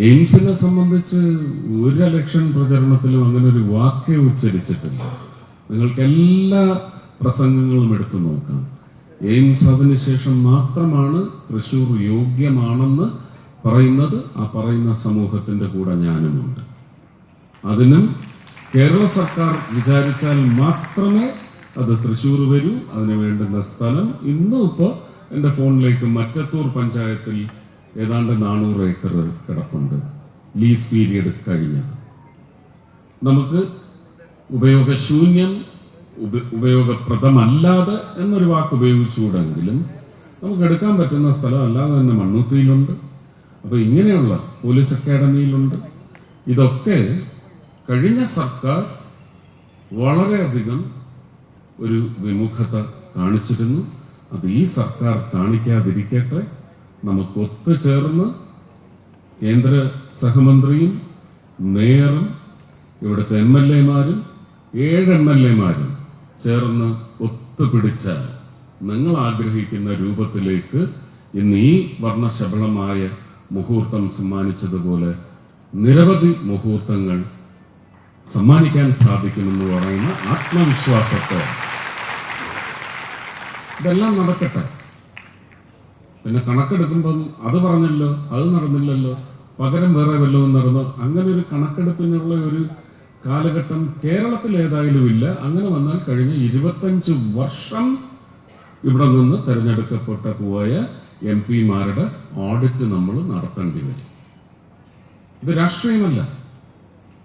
എയിംസിനെ സംബന്ധിച്ച് ഒരു ഇലക്ഷൻ പ്രചരണത്തിലും അങ്ങനെ ഒരു വാക്കേ ഉച്ചരിച്ചിട്ടില്ല. നിങ്ങൾക്ക് എല്ലാ പ്രസംഗങ്ങളും എടുത്തു നോക്കാം. എയിംസ് അതിനുശേഷം മാത്രമാണ് തൃശ്ശൂർ യോഗ്യമാണെന്ന് പറയുന്നത്. ആ പറയുന്ന സമൂഹത്തിന്റെ കൂടെ ഞാനുമുണ്ട്. അതിനും കേരള സർക്കാർ വിചാരിച്ചാൽ മാത്രമേ അത് തൃശ്ശൂർ വരൂ. അതിന് വേണ്ടുന്ന സ്ഥലം ഇന്നും ഇപ്പോൾ എൻ്റെ ഫോണിലേക്ക് മറ്റത്തൂർ പഞ്ചായത്തിൽ ഏതാണ്ട് 400 ഏക്കർ കിടപ്പുണ്ട്, ലീസ് പീരിയഡ് കഴിഞ്ഞത്. നമുക്ക് ഉപയോഗശൂന്യം, ഉപയോഗപ്രദമല്ലാതെ എന്നൊരു വാക്ക് ഉപയോഗിച്ചുകൂടെങ്കിലും നമുക്ക് എടുക്കാൻ പറ്റുന്ന സ്ഥലം അല്ലാതെ തന്നെ മണ്ണുത്തിയിലുണ്ട്. അപ്പൊ ഇങ്ങനെയുള്ള പോലീസ് അക്കാഡമിയിലുണ്ട്. ഇതൊക്കെ കഴിഞ്ഞ സർക്കാർ വളരെയധികം ഒരു വിമുഖത കാണിച്ചിരുന്നു. അത് ഈ സർക്കാർ കാണിക്കാതിരിക്കട്ടെ. നമുക്ക് ഒത്തുചേർന്ന് കേന്ദ്ര സഹമന്ത്രിയും മേയറും ഇവിടുത്തെ MLA-മാരും 7 MLA-മാരും ചേർന്ന് ഒത്തുപിടിച്ചാൽ നിങ്ങൾ ആഗ്രഹിക്കുന്ന രൂപത്തിലേക്ക് ഇന്ന് ഈ വർണ്ണശബളമായ മുഹൂർത്തം സമ്മാനിച്ചതുപോലെ നിരവധി മുഹൂർത്തങ്ങൾ സമ്മാനിക്കാൻ സാധിക്കുമെന്ന് പറയുന്ന ആത്മവിശ്വാസത്തെ ഇതെല്ലാം നടക്കട്ടെ. പിന്നെ കണക്കെടുക്കുമ്പം അത് പറഞ്ഞല്ലോ, അത് നടന്നില്ലല്ലോ, പകരം വേറെ വല്ലതും നടന്നോ, അങ്ങനെ ഒരു കണക്കെടുപ്പിനുള്ള ഒരു കാലഘട്ടം കേരളത്തിൽ ഏതായാലും ഇല്ല. അങ്ങനെ വന്നാൽ കഴിഞ്ഞ 25 വർഷം ഇവിടെ നിന്ന് തെരഞ്ഞെടുക്കപ്പെട്ട പോയ MP-മാരുടെ ഓഡിറ്റ് നമ്മൾ നടത്തേണ്ടി വരും. ഇത് രാഷ്ട്രീയമല്ല,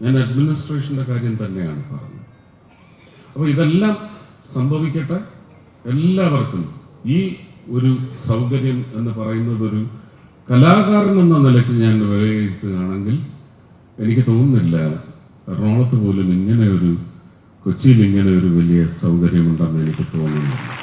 ഞാൻ അഡ്മിനിസ്ട്രേഷന്റെ കാര്യം തന്നെയാണ് പറഞ്ഞത്. അപ്പോൾ ഇതെല്ലാം സംഭവിക്കട്ടെ. എല്ലാവർക്കും ഈ ഒരു സൗകര്യം എന്ന് പറയുന്നത് ഒരു കലാകാരൻ എന്ന നിലയ്ക്ക് ഞാൻ വിലയിരുത്തുകയാണെങ്കിൽ എനിക്ക് തോന്നുന്നില്ല എറണാകുളത്ത് പോലും ഇങ്ങനെ ഒരു, കൊച്ചിയിൽ ഇങ്ങനെ ഒരു വലിയ സൗകര്യമുണ്ടെന്ന് എനിക്ക് തോന്നുന്നില്ല.